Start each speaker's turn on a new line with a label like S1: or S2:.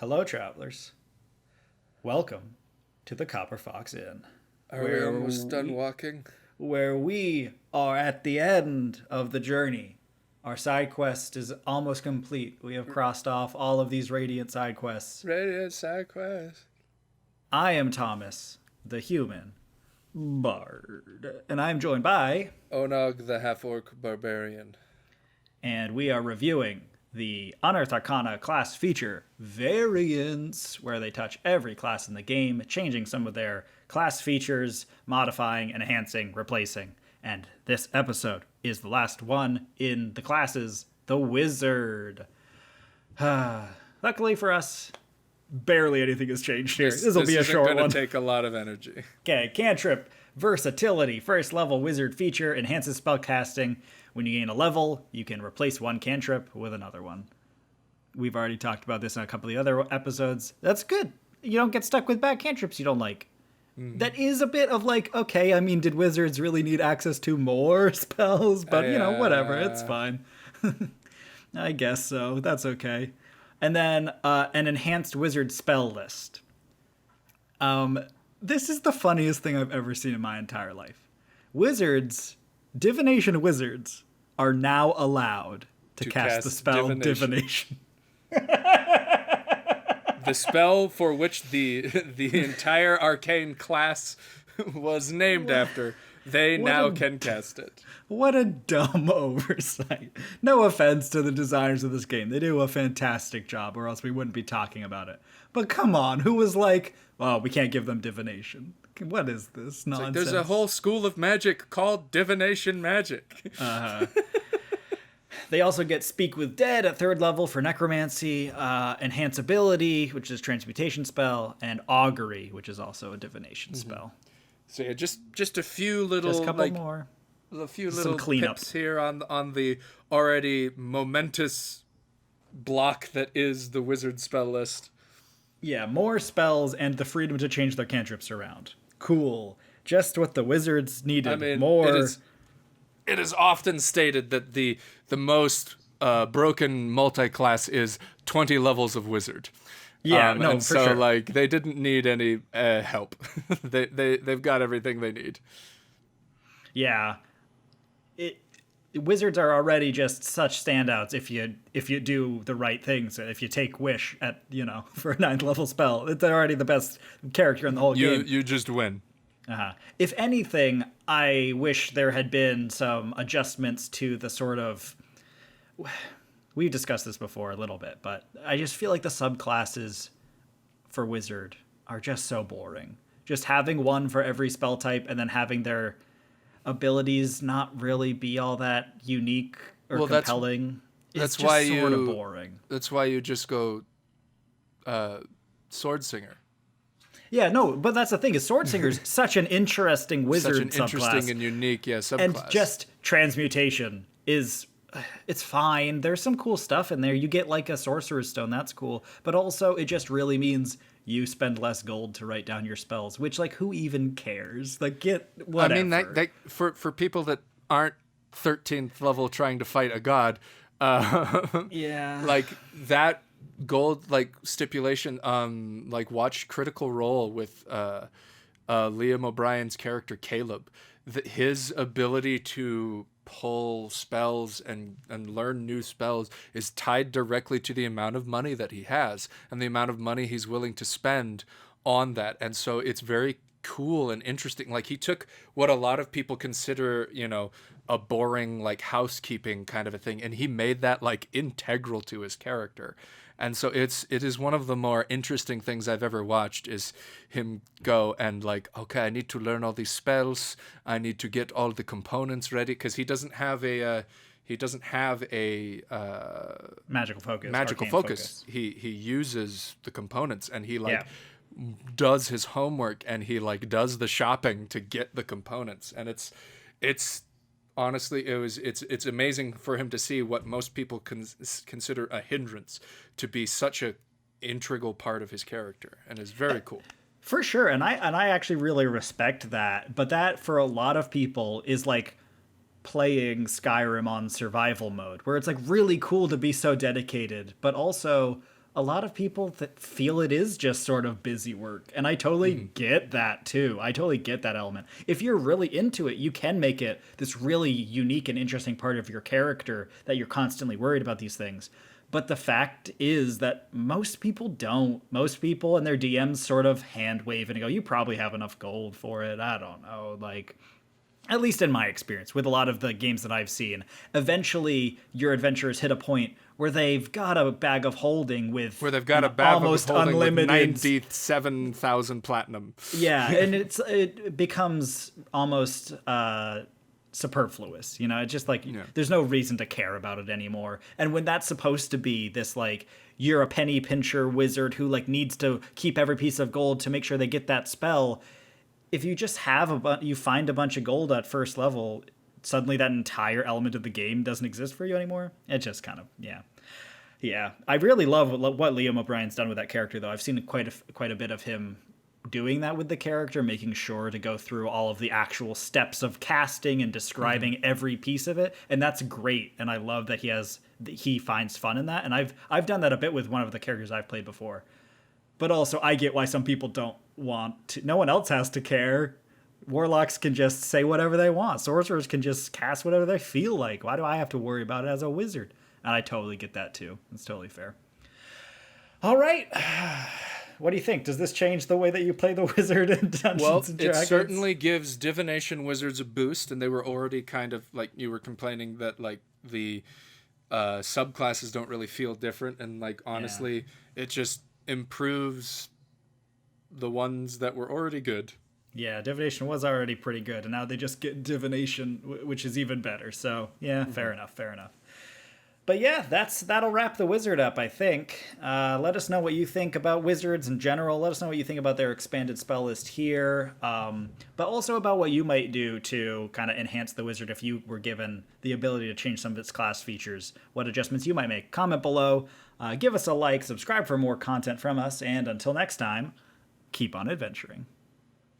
S1: Hello, travelers. Welcome to the Copper Fox Inn,
S2: Are we almost done walking?
S1: where we are at the end of the journey. Our side quest is almost complete. We have crossed off all of these radiant side quests.
S2: Radiant side quest.
S1: I am Thomas, the human bard, and I am joined by,
S2: Onog the half-orc barbarian.
S1: and we are reviewing the Unearthed Arcana class feature variants, where they touch every class in the game, changing some of their class features, modifying, enhancing, replacing. And this episode is the last one in the classes, the Wizard. Luckily for us, barely anything has changed here. This will be a short one.
S2: This is going to take a lot of energy.
S1: Okay, cantrip, versatility, first level wizard feature, enhances spellcasting. When you gain a level, you can replace one cantrip with another one. We've already talked about this in a couple of the other episodes. That's good. You don't get stuck with bad cantrips you don't like. Mm-hmm. That is a bit of like, okay, I mean, did wizards really need access to more spells? But, whatever, it's fine. I guess so. That's okay. And then an enhanced wizard spell list. This is the funniest thing I've ever seen in my entire life. Divination wizards are now allowed to cast the spell Divination.
S2: The spell for which the entire arcane class was named after, they now can cast it.
S1: What a dumb oversight. No offense to the designers of this game. They do a fantastic job, or else we wouldn't be talking about it. But come on, who was like, well, we can't give them divination? What is this nonsense?
S2: Like there's a whole school of magic called divination magic.
S1: They also get Speak with Dead at 3rd level for necromancy, Enhance Ability, which is a transmutation spell, and Augury, which is also a divination spell.
S2: So yeah, just a few little,
S1: just a couple more.
S2: A few little pips here on the already momentous block that is the wizard spell list.
S1: Yeah, more spells and the freedom to change their cantrips around. Cool. Just what the wizards needed.
S2: I mean,
S1: more.
S2: It is often stated that the most broken multi-class is 20 levels of wizard.
S1: Yeah, no,
S2: and
S1: for
S2: so
S1: sure.
S2: Like they didn't need any help. they've got everything they need.
S1: Yeah. Wizards are already just such standouts if you do the right things. If you take Wish at, for a 9th level spell, they're already the best character in the whole game.
S2: You just win.
S1: If anything, I wish there had been some adjustments to the sort of... We've discussed this before a little bit, but I just feel like the subclasses for Wizard are just so boring. Just having one for every spell type and then having their abilities not really be all that unique or compelling.
S2: That's
S1: it's
S2: why
S1: just sort of boring.
S2: That's why you just go Sword Singer.
S1: Yeah, no, but that's the thing, is Sword Singer's such an interesting wizard subclass.
S2: Such an interesting and unique, subclass.
S1: And just transmutation is... It's fine. There's some cool stuff in there. You get like a sorcerer's stone. That's cool. But also it just really means you spend less gold to write down your spells, which like who even cares? Like get whatever.
S2: I mean, that for people that aren't 13th level trying to fight a god,
S1: yeah,
S2: like that gold like stipulation, like watch Critical Role with Liam O'Brien's character Caleb. His ability to pull spells and learn new spells is tied directly to the amount of money that he has and the amount of money he's willing to spend on that. And so it's very cool and interesting. Like he took what a lot of people consider, a boring like housekeeping kind of a thing, and he made that like integral to his character. And so it is one of the more interesting things I've ever watched is him go and like, okay, I need to learn all these spells. I need to get all the components ready, because he doesn't have a
S1: magical focus.
S2: Magical focus. He uses the components, and he does his homework, and he like does the shopping to get the components. And it's honestly, it's amazing for him to see what most people consider a hindrance to be such a integral part of his character, and is very cool.
S1: For sure, and I actually really respect that. But that for a lot of people is like playing Skyrim on survival mode, where it's like really cool to be so dedicated, but also a lot of people that feel it is just sort of busy work. And I totally get that too. I totally get that element. If you're really into it, you can make it this really unique and interesting part of your character that you're constantly worried about these things. But the fact is that most people don't. Most people and their DMs sort of hand wave and go, you probably have enough gold for it. I don't know. Like, at least in my experience with a lot of the games that I've seen, eventually your adventurers hit a point where they've got a bag of holding with
S2: where they've got a bag
S1: almost
S2: of holding
S1: unlimited
S2: with 97,000 platinum.
S1: Yeah, and it becomes almost superfluous. You know, it's just like there's no reason to care about it anymore. And when that's supposed to be this like you're a penny pincher wizard who like needs to keep every piece of gold to make sure they get that spell, if you just have you find a bunch of gold at first level, suddenly that entire element of the game doesn't exist for you anymore. It just kind of yeah. I really love what Liam O'Brien's done with that character, though. I've seen quite a bit of him doing that with the character, making sure to go through all of the actual steps of casting and describing every piece of it, and that's great. And I love that he finds fun in that. And I've done that a bit with one of the characters I've played before. But also, I get why some people don't want to. No one else has to care. Warlocks can just say whatever they want. Sorcerers can just cast whatever they feel like. Why do I have to worry about it as a wizard? And I totally get that, too. It's totally fair. All right. What do you think? Does this change the way that you play the wizard in Dungeons and Dragons?
S2: It certainly gives divination wizards a boost, and they were already kind of, like, you were complaining that, like, the subclasses don't really feel different, and, like, honestly, it just improves the ones that were already good.
S1: Yeah, divination was already pretty good, and now they just get divination, which is even better. So, yeah, fair enough. But yeah, that'll wrap the wizard up, I think. Let us know what you think about wizards in general. Let us know what you think about their expanded spell list here. But also about what you might do to kind of enhance the wizard if you were given the ability to change some of its class features. What adjustments you might make. Comment below. Give us a like. Subscribe for more content from us. And until next time, keep on adventuring.